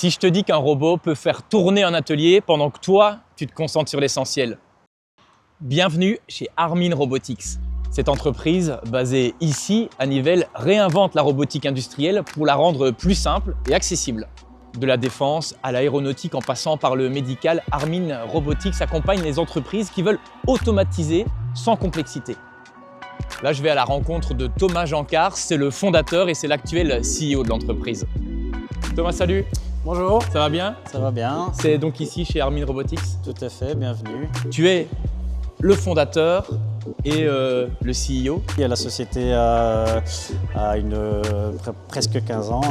Si je te dis qu'un robot peut faire tourner un atelier pendant que toi, tu te concentres sur l'essentiel. Bienvenue chez Armin Robotics. Cette entreprise, basée ici à Nivelles, réinvente la robotique industrielle pour la rendre plus simple et accessible. De la défense à l'aéronautique en passant par le médical, Armin Robotics accompagne les entreprises qui veulent automatiser sans complexité. Là, je vais à la rencontre de Thomas Jeancart, c'est le fondateur et c'est l'actuel CEO de l'entreprise. Thomas, salut. Bonjour. Ça va bien? Ça va bien. C'est donc ici chez Armin Robotics? Tout à fait, bienvenue. Tu es le fondateur et le CEO. La société a presque 15 ans,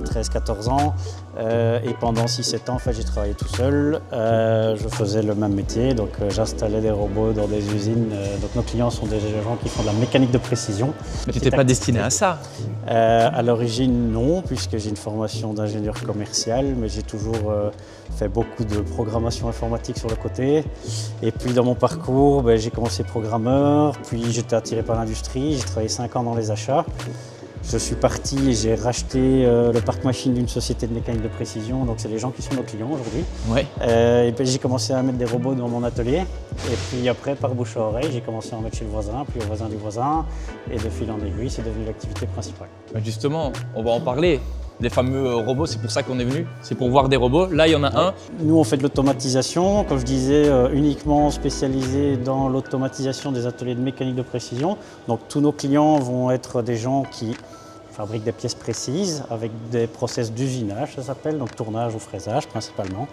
13-14 ans. Et pendant 6-7 ans, en fait, j'ai travaillé tout seul. Je faisais le même métier, donc j'installais des robots dans des usines. Donc nos clients sont des gens qui font de la mécanique de précision. Mais tu n'étais pas destiné à ça? À l'origine, non, puisque j'ai une formation d'ingénieur commercial, mais j'ai toujours fait beaucoup de programmation informatique sur le côté. Et puis dans mon parcours, j'ai commencé programmeur, puis j'étais attiré par l'industrie, j'ai travaillé 5 ans dans les achats. Je suis parti et j'ai racheté le parc machine d'une société de mécanique de précision, donc c'est les gens qui sont nos clients aujourd'hui. Ouais. Et puis j'ai commencé à mettre des robots dans mon atelier, et puis après, par bouche à oreille, j'ai commencé à en mettre chez le voisin, puis au voisin du voisin, et de fil en aiguille, c'est devenu l'activité principale. Justement, on va en parler. Les fameux robots, c'est pour ça qu'on est venu, c'est pour voir des robots. Là, il y en a un. Nous, on fait de l'automatisation, comme je disais, uniquement spécialisé dans l'automatisation des ateliers de mécanique de précision. Donc tous nos clients vont être des gens qui fabriquent des pièces précises avec des process d'usinage, ça s'appelle, donc tournage ou fraisage principalement.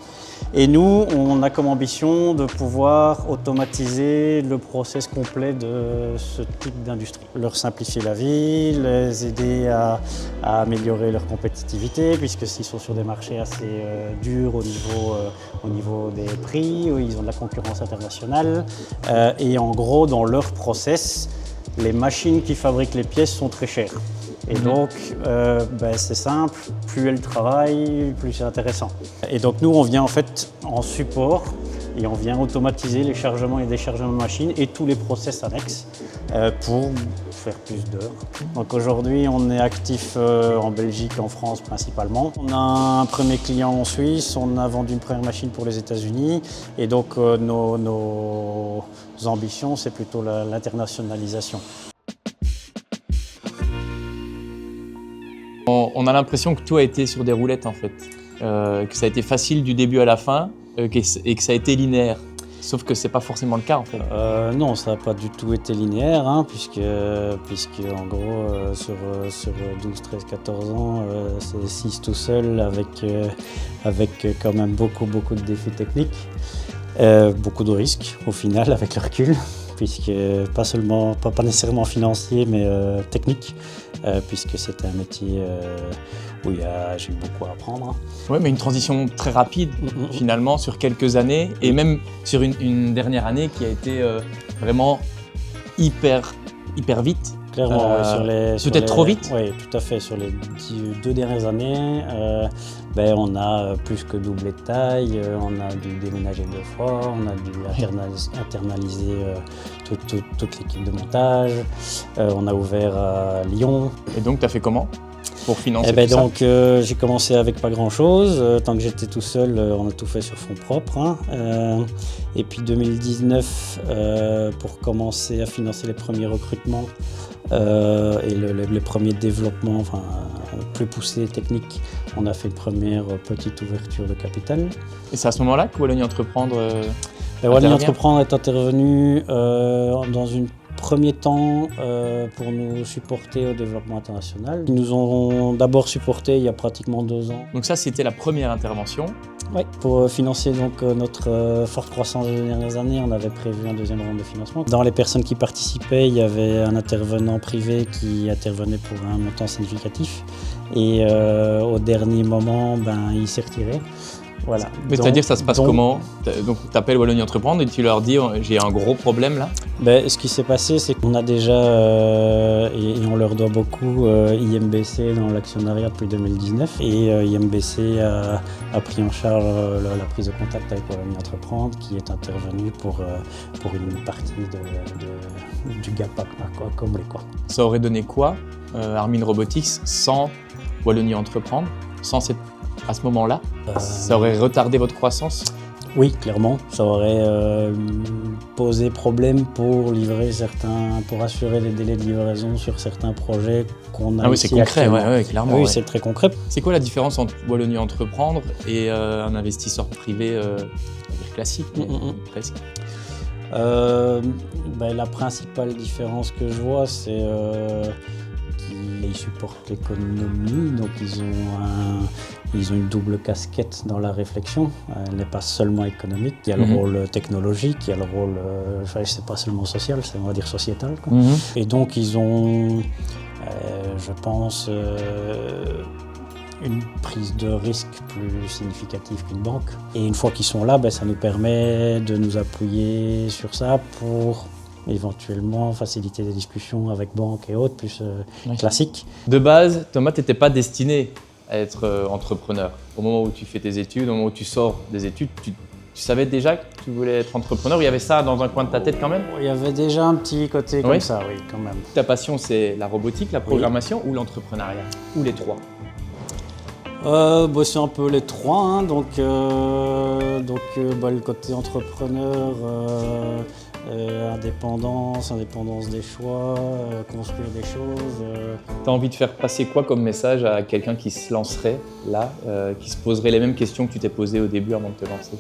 Et nous, on a comme ambition de pouvoir automatiser le process complet de ce type d'industrie. Leur simplifier la vie, les aider à améliorer leur compétitivité, puisque s'ils sont sur des marchés assez durs au niveau des prix, où ils ont de la concurrence internationale. Et en gros, dans leur process, les machines qui fabriquent les pièces sont très chères. Et donc, c'est simple, plus elles travaillent, plus c'est intéressant. Et donc nous, on vient en fait en support et on vient automatiser les chargements et déchargements de machines et tous les process annexes pour faire plus d'heures. Donc aujourd'hui, on est actif en Belgique, en France principalement. On a un premier client en Suisse, on a vendu une première machine pour les États-Unis et donc nos ambitions, c'est plutôt l'internationalisation. On a l'impression que tout a été sur des roulettes en fait, que ça a été facile du début à la fin et que ça a été linéaire. Sauf que c'est pas forcément le cas en fait. Non, ça n'a pas du tout été linéaire, puisque en gros sur 12, 13, 14 ans, c'est 6 tout seul avec quand même beaucoup de défis techniques, beaucoup de risques au final avec le recul. Puisque pas nécessairement financier, mais technique, puisque c'est un métier où j'ai eu beaucoup à apprendre. Oui, mais une transition très rapide finalement sur quelques années, et même sur une dernière année qui a été vraiment hyper vite. Clairement, peut-être trop vite. Oui, tout à fait. Sur les 2 dernières années, on a plus que doublé de taille, on a dû déménager 2 fois, on a dû internaliser toute l'équipe de montage, on a ouvert à Lyon. Et donc, tu as fait comment pour financer tout ça? Donc, j'ai commencé avec pas grand-chose. Tant que j'étais tout seul, on a tout fait sur fonds propres. Et puis 2019, pour commencer à financer les premiers recrutements, et les premiers développements plus poussés techniques, on a fait une première petite ouverture de capital. Et c'est à ce moment-là que Wallonie Entreprendre Wallonie Entreprendre est intervenu dans un premier temps pour nous supporter au développement international. Ils nous ont d'abord supporté il y a pratiquement 2 ans. Donc ça, c'était la première intervention. Oui, pour financer donc notre forte croissance des dernières années, on avait prévu un deuxième round de financement. Dans les personnes qui participaient, il y avait un intervenant privé qui intervenait pour un montant significatif. Et au dernier moment, il s'est retiré. Voilà. C'est-à-dire, ça se passe comment? Donc, tu appelles Wallonie Entreprendre et tu leur dis j'ai un gros problème là? Ce qui s'est passé, c'est qu'on a déjà, et on leur doit beaucoup, IMBC dans l'actionnariat depuis 2019. Et IMBC a pris en charge la prise de contact avec Wallonie Entreprendre, qui est intervenue pour une partie du gap à combler. Ça aurait donné quoi, Armin Robotics, sans Wallonie Entreprendre, sans cette à ce moment-là? Ça aurait retardé votre croissance? Oui, clairement, ça aurait posé problème pour livrer pour assurer les délais de livraison sur certains projets qu'on a Ah oui, ici c'est concret, actuellement. ouais, clairement. Oui, ouais. c'est très concret. C'est quoi la différence entre Wallonie Entreprendre et un investisseur privé on va dire classique, mais presque? La principale différence que je vois, c'est qu'ils supportent l'économie, donc ils ont une double casquette dans la réflexion. Elle n'est pas seulement économique, il y a le rôle technologique, il y a le rôle, c'est pas seulement social, c'est on va dire sociétal, quoi. Et donc ils ont, je pense, une prise de risque plus significative qu'une banque. Et une fois qu'ils sont là, ça nous permet de nous appuyer sur ça pour éventuellement faciliter des discussions avec banques et autres, plus classiques. De base, Thomas, tu n'étais pas destiné à être entrepreneur. Au moment où tu fais tes études, au moment où tu sors des études, tu savais déjà que tu voulais être entrepreneur? Il y avait ça dans un coin de ta tête quand même? Il y avait déjà un petit côté comme ça, oui, quand même. Ta passion, c'est la robotique, la programmation ou l'entrepreneuriat? Ou les trois? C'est un peu les trois, hein. Le côté entrepreneur, indépendance des choix, construire des choses. Tu as envie de faire passer quoi comme message à quelqu'un qui se lancerait là, qui se poserait les mêmes questions que tu t'es posées au début avant de te lancer?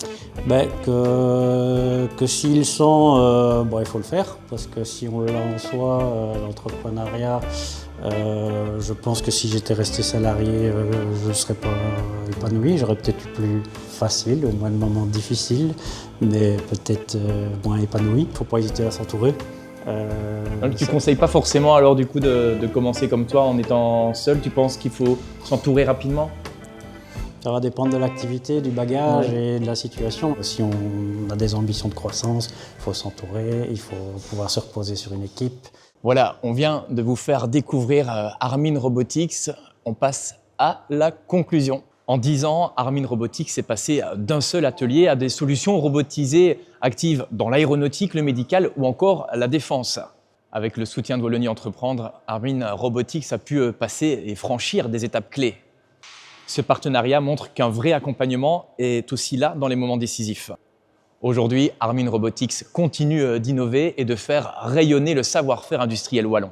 Que s'il sent, il faut le faire, parce que si on l'a en soi, l'entrepreneuriat, je pense que si j'étais resté salarié, je ne serais pas épanoui. J'aurais peut-être eu plus facile, au moins de moments difficiles, mais peut-être moins épanoui. Il ne faut pas hésiter à s'entourer. Donc tu ne conseilles pas forcément alors du coup de commencer comme toi en étant seul? Tu penses qu'il faut s'entourer rapidement? Ça va dépendre de l'activité, du bagage et de la situation. Si on a des ambitions de croissance, il faut s'entourer, il faut pouvoir se reposer sur une équipe. Voilà, on vient de vous faire découvrir Armin Robotics. On passe à la conclusion. En 10 ans, Armin Robotics est passé d'un seul atelier à des solutions robotisées actives dans l'aéronautique, le médical ou encore la défense. Avec le soutien de Wallonie Entreprendre, Armin Robotics a pu passer et franchir des étapes clés. Ce partenariat montre qu'un vrai accompagnement est aussi là dans les moments décisifs. Aujourd'hui, Armin Robotics continue d'innover et de faire rayonner le savoir-faire industriel wallon.